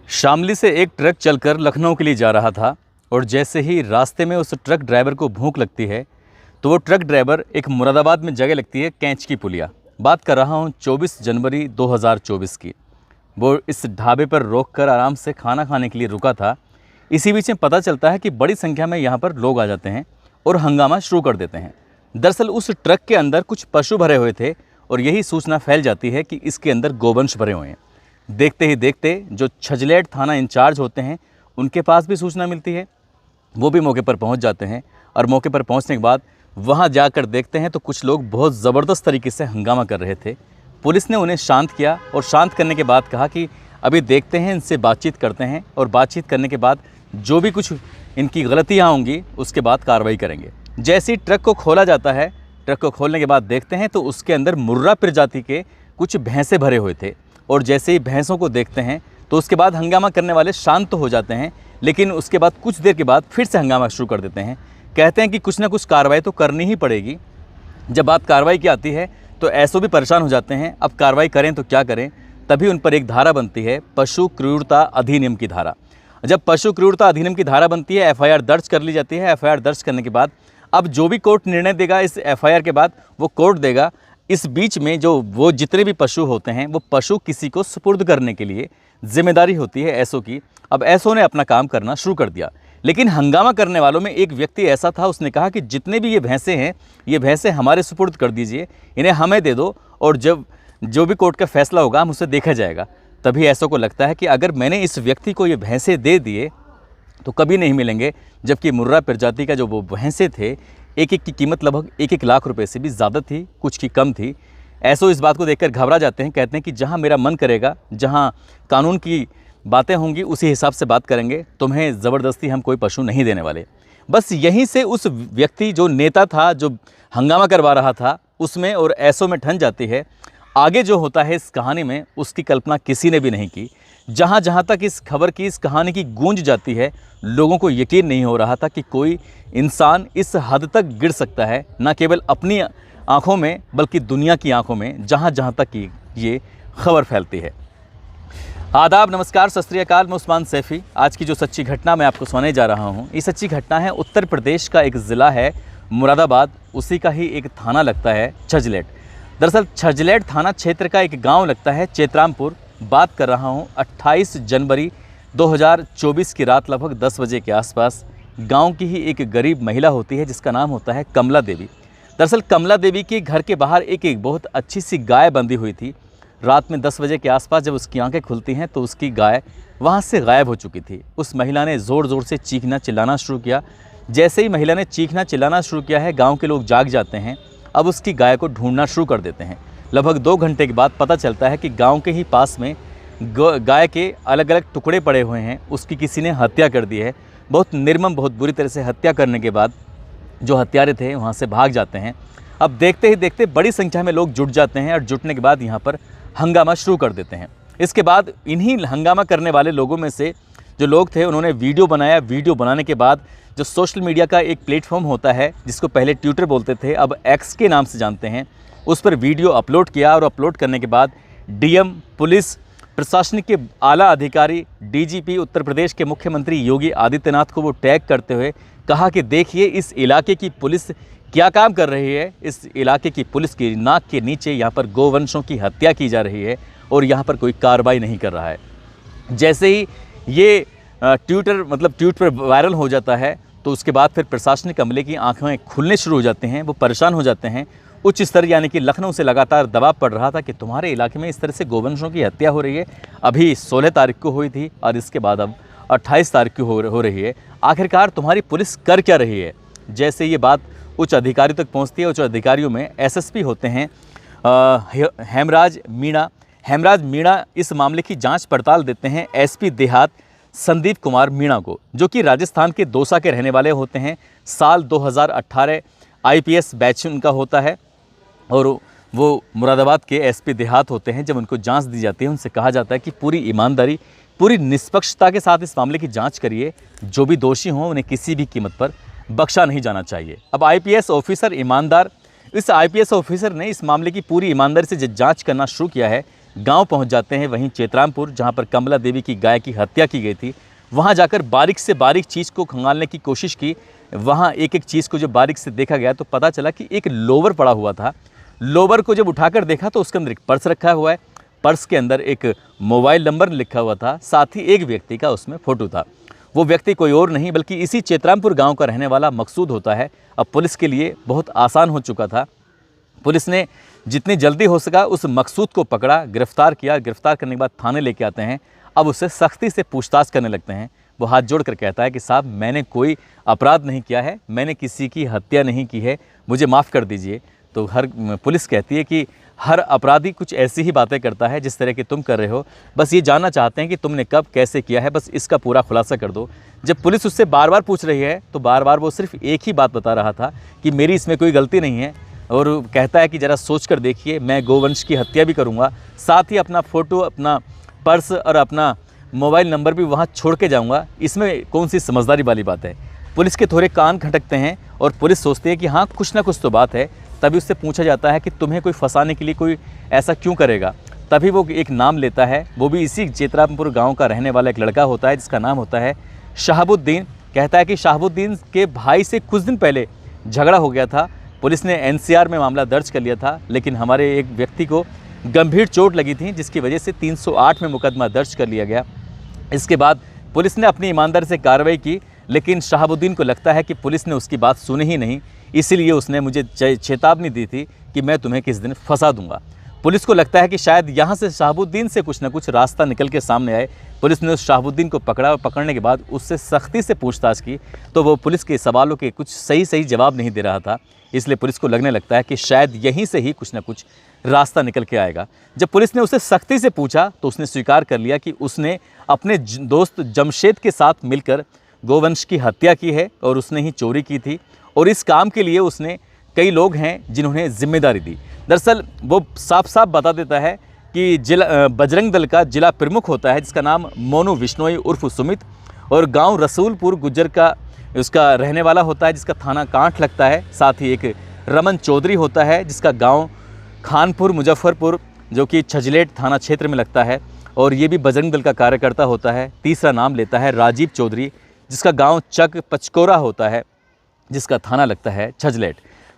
शामली से एक ट्रक चलकर लखनऊ के लिए जा रहा था और जैसे ही रास्ते में उस ट्रक ड्राइवर को भूख लगती है तो वो ट्रक ड्राइवर एक मुरादाबाद में जगह लगती है कैंच की पुलिया। बात कर रहा हूँ 24 जनवरी 2024 की। वो इस ढाबे पर रोककर आराम से खाना खाने के लिए रुका था। इसी बीच में पता चलता है कि बड़ी संख्या में यहाँ पर लोग आ जाते हैं और हंगामा शुरू कर देते हैं। दरअसल उस ट्रक के अंदर कुछ पशु भरे हुए थे और यही सूचना फैल जाती है कि इसके अंदर गोवंश भरे हुए हैं। देखते ही देखते जो छजलेट थाना इंचार्ज होते हैं उनके पास भी सूचना मिलती है। वो भी मौके पर पहुंच जाते हैं और मौके पर पहुंचने के बाद वहां जाकर देखते हैं तो कुछ लोग बहुत ज़बरदस्त तरीके से हंगामा कर रहे थे। पुलिस ने उन्हें शांत किया और शांत करने के बाद कहा कि अभी देखते हैं, इनसे बातचीत करते हैं और बातचीत करने के बाद जो भी कुछ इनकी गलतियाँ होंगी उसके बाद कार्रवाई करेंगे। जैसे ही ट्रक को खोला जाता है, ट्रक को खोलने के बाद देखते हैं तो उसके अंदर मुर्रा प्रजाति के कुछ भैंसे भरे हुए थे और जैसे ही भैंसों को देखते हैं तो उसके बाद हंगामा करने वाले शांत तो हो जाते हैं, लेकिन उसके बाद कुछ देर के बाद फिर से हंगामा शुरू कर देते हैं। कहते हैं कि कुछ ना कुछ कार्रवाई तो करनी ही पड़ेगी। जब बात कार्रवाई की आती है तो एसओ भी परेशान हो जाते हैं, अब कार्रवाई करें तो क्या करें। तभी उन पर एक धारा बनती है, पशु क्रूरता अधिनियम की धारा। जब पशु क्रूरता अधिनियम की धारा बनती है, एफआईआर दर्ज कर ली जाती है। एफआईआर दर्ज करने के बाद अब जो भी कोर्ट निर्णय देगा इस एफआईआर के बाद वो कोर्ट देगा। इस बीच में जो वो जितने भी पशु होते हैं वो पशु किसी को सुपुर्द करने के लिए जिम्मेदारी होती है एसओ की। अब एसओ ने अपना काम करना शुरू कर दिया, लेकिन हंगामा करने वालों में एक व्यक्ति ऐसा था, उसने कहा कि जितने भी ये भैंसे हैं ये भैंसे हमारे सुपुर्द कर दीजिए, इन्हें हमें दे दो और जब जो भी कोर्ट का फैसला होगा हम उसे देखा जाएगा। तभी एसओ को लगता है कि अगर मैंने इस व्यक्ति को ये भैंसे दे दिए तो कभी नहीं मिलेंगे, जबकि मुर्रा प्रजाति का जो वो भैंसे थे एक एक की कीमत लगभग 1-1 लाख रुपए से भी ज़्यादा थी, कुछ की कम थी। एसओ इस बात को देखकर घबरा जाते हैं, कहते हैं कि जहां मेरा मन करेगा, जहां कानून की बातें होंगी उसी हिसाब से बात करेंगे, तुम्हें ज़बरदस्ती हम कोई पशु नहीं देने वाले। बस यहीं से उस व्यक्ति जो नेता था, जो हंगामा करवा रहा था, उसमें और एसओ में ठन जाती है। आगे जो होता है इस कहानी में उसकी कल्पना किसी ने भी नहीं की। जहाँ जहाँ तक इस खबर की, इस कहानी की गूंज जाती है, लोगों को यकीन नहीं हो रहा था कि कोई इंसान इस हद तक गिर सकता है, न केवल अपनी आंखों में बल्कि दुनिया की आंखों में, जहाँ जहाँ तक ये खबर फैलती है। आदाब, नमस्कार, सत श्री अकाल। मैं उस्मान सैफ़ी। आज की जो सच्ची घटना मैं आपको सुनाने जा रहा हूँ, ये सच्ची घटना है उत्तर प्रदेश का एक ज़िला है मुरादाबाद, उसी का ही एक थाना लगता है छजलेट। दरअसल छजलेट थाना क्षेत्र का एक गाँव लगता है चेतरामपुर। बात कर रहा हूँ 28 जनवरी 2024 की रात लगभग 10 बजे के आसपास। गांव की ही एक गरीब महिला होती है जिसका नाम होता है कमला देवी। दरअसल कमला देवी के घर के बाहर एक बहुत अच्छी सी गाय बंधी हुई थी। रात में 10 बजे के आसपास जब उसकी आंखें खुलती हैं तो उसकी गाय वहां से गायब हो चुकी थी। उस महिला ने ज़ोर ज़ोर से चीखना चिल्लाना शुरू किया। जैसे ही महिला ने चीखना चिल्लाना शुरू किया है, गाँव के लोग जाग जाते हैं। अब उसकी गाय को ढूंढना शुरू कर देते हैं। लगभग 2 घंटे के बाद पता चलता है कि गांव के ही पास में गाय के अलग अलग टुकड़े पड़े हुए हैं, उसकी किसी ने हत्या कर दी है। बहुत निर्मम, बहुत बुरी तरह से हत्या करने के बाद जो हत्यारे थे वहां से भाग जाते हैं। अब देखते ही देखते बड़ी संख्या में लोग जुट जाते हैं और जुटने के बाद यहाँ पर हंगामा शुरू कर देते हैं। इसके बाद इन्हीं हंगामा करने वाले लोगों में से जो लोग थे उन्होंने वीडियो बनाया। वीडियो बनाने के बाद जो सोशल मीडिया का एक प्लेटफॉर्म होता है जिसको पहले ट्विटर बोलते थे, अब एक्स के नाम से जानते हैं, उस पर वीडियो अपलोड किया और अपलोड करने के बाद डीएम, पुलिस, प्रशासनिक के आला अधिकारी, डीजीपी, उत्तर प्रदेश के मुख्यमंत्री योगी आदित्यनाथ को वो टैग करते हुए कहा कि देखिए इस इलाके की पुलिस क्या काम कर रही है। इस इलाके की पुलिस की नाक के नीचे यहाँ पर गोवंशों की हत्या की जा रही है और यहाँ पर कोई कार्रवाई नहीं कर रहा है। जैसे ही ये ट्वीट पर वायरल हो जाता है तो उसके बाद फिर प्रशासनिक अमले की आंखें खुलने शुरू हो जाते हैं। वो परेशान हो जाते हैं। उच्च स्तर यानी कि लखनऊ से लगातार दबाव पड़ रहा था कि तुम्हारे इलाके में इस तरह से गोवंशों की हत्या हो रही है। अभी 16 तारीख को हुई थी और इसके बाद अब 28 तारीख को हो रही है। आखिरकार तुम्हारी पुलिस कर क्या रही है। जैसे ये बात उच्च अधिकारी तक पहुंचती है, उच्च अधिकारियों में एसएसपी होते हैं हेमराज मीणा। हेमराज मीणा इस मामले की जांच पड़ताल देते हैं एसपी देहात संदीप कुमार मीणा को, जो कि राजस्थान के दौसा के रहने वाले होते हैं। साल 2018 आईपीएस बैच उनका होता है और वो मुरादाबाद के एसपी देहात होते हैं। जब उनको जांच दी जाती है उनसे कहा जाता है कि पूरी ईमानदारी, पूरी निष्पक्षता के साथ इस मामले की जांच करिए। जो भी दोषी हों उन्हें किसी भी कीमत पर बख्शा नहीं जाना चाहिए। अब आईपीएस ऑफिसर ईमानदार, इस आईपीएस ऑफिसर ने इस मामले की पूरी ईमानदारी से जांच करना शुरू किया है। गांव पहुंच जाते हैं, वहीं चेतरामपुर जहां पर कमला देवी की गाय की हत्या की गई थी, वहां जाकर बारीक से बारीक चीज़ को खंगालने की कोशिश की। वहां एक एक चीज़ को जब बारीक से देखा गया तो पता चला कि एक लोवर पड़ा हुआ था। लोवर को जब उठाकर देखा तो उसके अंदर एक पर्स रखा हुआ है। पर्स के अंदर एक मोबाइल नंबर लिखा हुआ था, साथ ही एक व्यक्ति का उसमें फ़ोटो था। वो व्यक्ति कोई और नहीं बल्कि इसी चेतरामपुर गांव का रहने वाला मकसूद होता है। अब पुलिस के लिए बहुत आसान हो चुका था। पुलिस ने जितनी जल्दी हो सका उस मकसूद को पकड़ा, गिरफ्तार किया। गिरफ्तार करने के बाद थाने लेके आते हैं। अब उससे सख्ती से पूछताछ करने लगते हैं। वो हाथ जोड़कर कहता है कि साहब, मैंने कोई अपराध नहीं किया है, मैंने किसी की हत्या नहीं की है, मुझे माफ़ कर दीजिए। तो पुलिस कहती है कि हर अपराधी कुछ ऐसी ही बातें करता है जिस तरह की तुम कर रहे हो, बस ये जानना चाहते हैं कि तुमने कब कैसे किया है, बस इसका पूरा खुलासा कर दो। जब पुलिस उससे बार बार पूछ रही है तो बार बार वो सिर्फ एक ही बात बता रहा था कि मेरी इसमें कोई गलती नहीं है, और कहता है कि ज़रा सोच कर देखिए, मैं गोवंश की हत्या भी करूँगा, साथ ही अपना फ़ोटो, अपना पर्स और अपना मोबाइल नंबर भी वहाँ छोड़ के जाऊँगा। इसमें कौन सी समझदारी वाली बात है। पुलिस के थोड़े कान खटकते हैं और पुलिस सोचती है कि हाँ, कुछ ना कुछ तो बात है। तभी उससे पूछा जाता है कि तुम्हें कोई फंसाने के लिए कोई ऐसा क्यों करेगा। तभी वो एक नाम लेता है, वो भी इसी चेतरामपुर गांव का रहने वाला एक लड़का होता है जिसका नाम होता है शहाबुद्दीन। कहता है कि शहाबुद्दीन के भाई से कुछ दिन पहले झगड़ा हो गया था। पुलिस ने एनसीआर में मामला दर्ज कर लिया था, लेकिन हमारे एक व्यक्ति को गंभीर चोट लगी थी जिसकी वजह से 308 में मुकदमा दर्ज कर लिया गया। इसके बाद पुलिस ने अपनी ईमानदारी से कार्रवाई की, लेकिन शहाबुद्दीन को लगता है कि पुलिस ने उसकी बात सुनी ही नहीं, इसीलिए उसने मुझे चेतावनी दी थी कि मैं तुम्हें किस दिन फंसा दूंगा। पुलिस को लगता है कि शायद यहाँ से शहाबुद्दीन से कुछ ना कुछ रास्ता निकल के सामने आए। पुलिस ने उस शहाबुद्दीन को पकड़ा और पकड़ने के बाद उससे सख्ती से पूछताछ की तो वो पुलिस के सवालों के कुछ सही जवाब नहीं दे रहा था। इसलिए पुलिस को लगने लगता है कि शायद यहीं से ही कुछ ना कुछ रास्ता निकल के आएगा। जब पुलिस ने उसे सख्ती से पूछा तो उसने स्वीकार कर लिया कि उसने अपने दोस्त जमशेद के साथ मिलकर गोवंश की हत्या की है और उसने ही चोरी की थी, और इस काम के लिए उसने कई लोग हैं जिन्होंने जिम्मेदारी दी। दरअसल वो साफ साफ बता देता है कि जिला बजरंग दल का जिला प्रमुख होता है जिसका नाम मोनू विश्नोई उर्फ सुमित, और गांव रसूलपुर गुज्जर का उसका रहने वाला होता है जिसका थाना कांठ लगता है। साथ ही एक रमन चौधरी होता है जिसका गांव खानपुर मुजफ्फरपुर जो कि छजलेट थाना क्षेत्र में लगता है, और ये भी बजरंग दल का कार्यकर्ता होता है। तीसरा नाम लेता है राजीव चौधरी जिसका गांव चक पचकोरा होता है जिसका थाना लगता है छजलेट।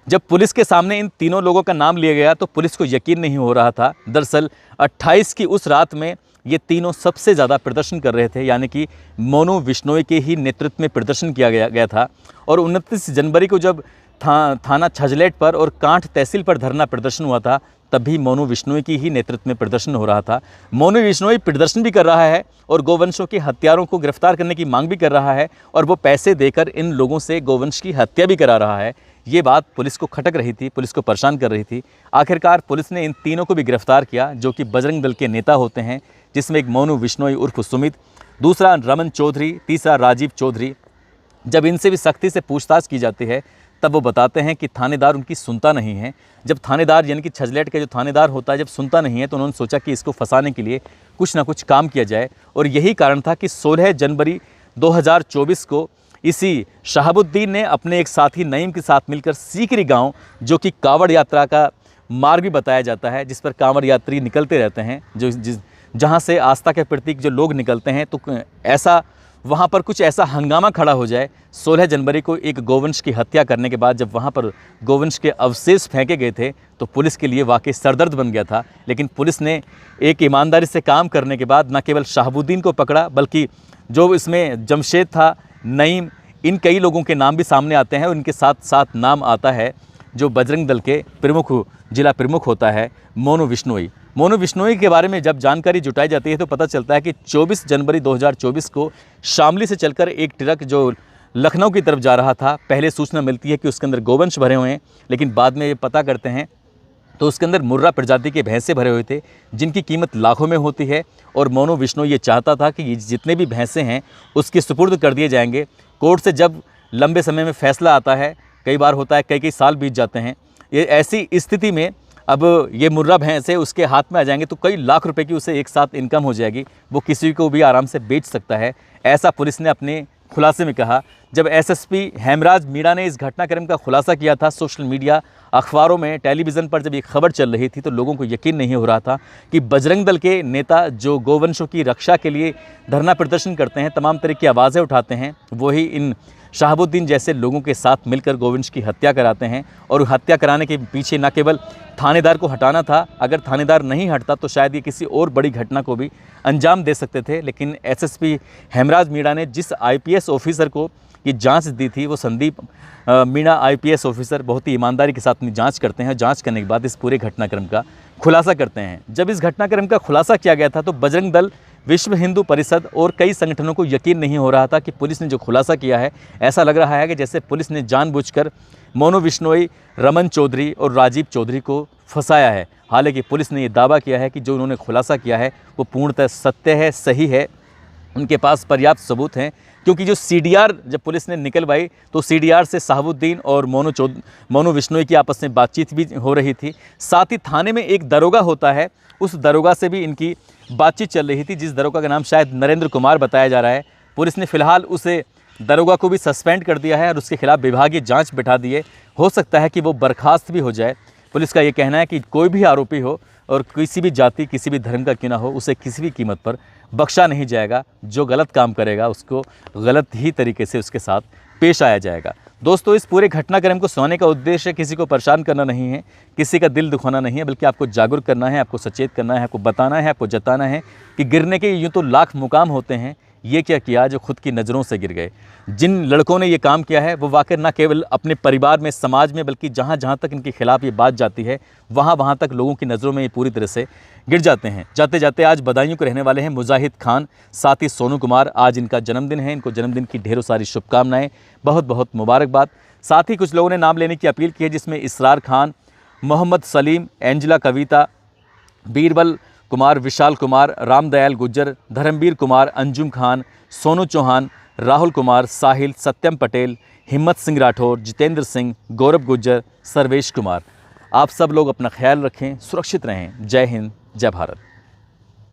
जब पुलिस के सामने इन तीनों लोगों का नाम लिया गया तो पुलिस को यकीन नहीं हो रहा था। दरअसल 28 की उस रात में ये तीनों सबसे ज़्यादा प्रदर्शन कर रहे थे, यानी कि मोनू विश्नोई के ही नेतृत्व में प्रदर्शन किया गया था। और 29 जनवरी को जब थाना छजलेट पर और कांठ तहसील पर धरना प्रदर्शन हुआ था, तब भी मोनू विश्नोई की ही नेतृत्व में प्रदर्शन हो रहा था। मोनू विश्नोई प्रदर्शन भी कर रहा है और गोवंशों के हत्यारों को गिरफ्तार करने की मांग भी कर रहा है, और वो पैसे देकर इन लोगों से गोवंश की हत्या भी करा रहा है। ये बात पुलिस को खटक रही थी, पुलिस को परेशान कर रही थी। आखिरकार पुलिस ने इन तीनों को भी गिरफ्तार किया जो कि बजरंग दल के नेता होते हैं, जिसमें एक मोनू विश्नोई उर्फ सुमित, दूसरा रमन चौधरी, तीसरा राजीव चौधरी। जब इनसे भी सख्ती से पूछताछ की जाती है तब वो बताते हैं कि थानेदार उनकी सुनता नहीं है। जब थानेदार यानी कि छजलेट का जो थानेदार होता है जब सुनता नहीं है तो उन्होंने सोचा कि इसको फंसाने के लिए कुछ ना कुछ काम किया जाए, और यही कारण था कि 16 जनवरी 2024 को इसी शहाबुद्दीन ने अपने एक साथी नईम के साथ मिलकर सीकरी गांव, जो कि कांवड़ यात्रा का मार्ग भी बताया जाता है जिस पर कांवड़ यात्री निकलते रहते हैं, जहां से आस्था के प्रतीक जो लोग निकलते हैं, तो ऐसा वहाँ पर कुछ ऐसा हंगामा खड़ा हो जाए 16 जनवरी को एक गोवंश की हत्या करने के बाद। जब वहाँ पर गोवंश के अवशेष फेंके गए थे तो पुलिस के लिए वाकई सरदर्द बन गया था। लेकिन पुलिस ने एक ईमानदारी से काम करने के बाद न केवल शहाबुद्दीन को पकड़ा, बल्कि जो इसमें जमशेद था, नईम, इन कई लोगों के नाम भी सामने आते हैं। उनके साथ साथ नाम आता है जो बजरंग दल के जिला प्रमुख होता है मोनू विश्नोई। मोनू विश्नोई के बारे में जब जानकारी जुटाई जाती है तो पता चलता है कि 24 जनवरी 2024 को शामली से चलकर एक ट्रक जो लखनऊ की तरफ जा रहा था, पहले सूचना मिलती है कि उसके अंदर गोवंश भरे हुए हैं, लेकिन बाद में ये पता करते हैं तो उसके अंदर मुर्रा प्रजाति के भैंसे भरे हुए थे जिनकी कीमत लाखों में होती है। और मोनू विश्नोई ये चाहता था कि जितने भी भैंसे हैं उसके सुपुर्द कर दिए जाएंगे। कोर्ट से जब लंबे समय में फैसला आता है, कई बार होता है कई साल बीत जाते हैं, ये ऐसी स्थिति में अब ये मुर्रा भैंसे उसके हाथ में आ जाएंगे तो कई लाख रुपए की उसे एक साथ इनकम हो जाएगी, वो किसी को भी आराम से बेच सकता है। ऐसा पुलिस ने अपने खुलासे में कहा, जब एसएसपी हेमराज मीणा ने इस घटनाक्रम का खुलासा किया था, सोशल मीडिया, अखबारों में, टेलीविज़न पर जब ये खबर चल रही थी तो लोगों को यकीन नहीं हो रहा था कि बजरंग दल के नेता जो गौवंशों की रक्षा के लिए धरना प्रदर्शन करते हैं, तमाम तरह की आवाज़ें उठाते हैं, वही इन शहाबुद्दीन जैसे लोगों के साथ मिलकर गोवंश की हत्या कराते हैं। और हत्या कराने के पीछे न केवल थानेदार को हटाना था, अगर थानेदार नहीं हटता तो शायद ये किसी और बड़ी घटना को भी अंजाम दे सकते थे। लेकिन एसएसपी हेमराज मीणा ने जिस आईपीएस ऑफिसर को ये जांच दी थी, वो संदीप मीणा आईपीएस ऑफिसर बहुत ही ईमानदारी के साथ अपनी जांच करते हैं। जांच करने के बाद इस पूरे घटनाक्रम का खुलासा करते हैं। जब इस घटनाक्रम का खुलासा किया गया था तो बजरंग दल, विश्व हिंदू परिषद और कई संगठनों को यकीन नहीं हो रहा था कि पुलिस ने जो खुलासा किया है, ऐसा लग रहा है कि जैसे पुलिस ने जानबूझकर मोनू बिश्नोई, रमन चौधरी और राजीव चौधरी को फंसाया है। हालांकि पुलिस ने ये दावा किया है कि जो उन्होंने खुलासा किया है वो पूर्णतः सत्य है, सही है, उनके पास पर्याप्त सबूत हैं। क्योंकि जो सीडीआर जब पुलिस ने निकलवाई तो सीडीआर से शहाबुद्दीन और मोनू बिश्नोई की आपस में बातचीत भी हो रही थी। साथ ही थाने में एक दरोगा होता है, उस दरोगा से भी इनकी बातचीत चल रही थी, जिस दरोगा का नाम शायद नरेंद्र कुमार बताया जा रहा है। पुलिस ने फिलहाल उसे दरोगा को भी सस्पेंड कर दिया है और उसके खिलाफ विभागीय जांच बिठा दी है। हो सकता है कि वो बर्खास्त भी हो जाए। पुलिस का ये कहना है कि कोई भी आरोपी हो और किसी भी जाति, किसी भी धर्म का क्यों ना हो, उसे किसी भी कीमत पर बख्शा नहीं जाएगा। जो गलत काम करेगा उसको गलत ही तरीके से उसके साथ पेश आया जाएगा। दोस्तों, इस पूरे घटनाक्रम को सुनाने का उद्देश्य किसी को परेशान करना नहीं है, किसी का दिल दुखाना नहीं है, बल्कि आपको जागरूक करना है, आपको सचेत करना है, आपको बताना है, आपको जताना है कि गिरने के यूँ तो लाख मुकाम होते हैं, ये क्या किया जो खुद की नज़रों से गिर गए। जिन लड़कों ने ये काम किया है वो वाकई न केवल अपने परिवार में, समाज में, बल्कि जहाँ जहाँ तक इनके खिलाफ ये बात जाती है वहाँ तक लोगों की नज़रों में ये पूरी तरह से गिर जाते हैं। जाते जाते आज बदायूं के रहने वाले हैं मुजाहिद खान, साथ ही सोनू कुमार। आज इनका जन्मदिन है, इनको जन्मदिन की ढेरों सारी शुभकामनाएं, बहुत बहुत मुबारकबाद। साथ ही कुछ लोगों ने नाम लेने की अपील की है, जिसमें इसरार खान, मोहम्मद सलीम, एंजिला कविता, बीरबल कुमार, विशाल कुमार, रामदयाल गुज्जर, धर्मवीर कुमार, अंजुम खान, सोनू चौहान, राहुल कुमार, साहिल, सत्यम पटेल, हिम्मत सिंह राठौर, जितेंद्र सिंह, गौरव गुज्जर, सर्वेश कुमार। आप सब लोग अपना ख्याल रखें, सुरक्षित रहें। जय हिंद, जय भारत।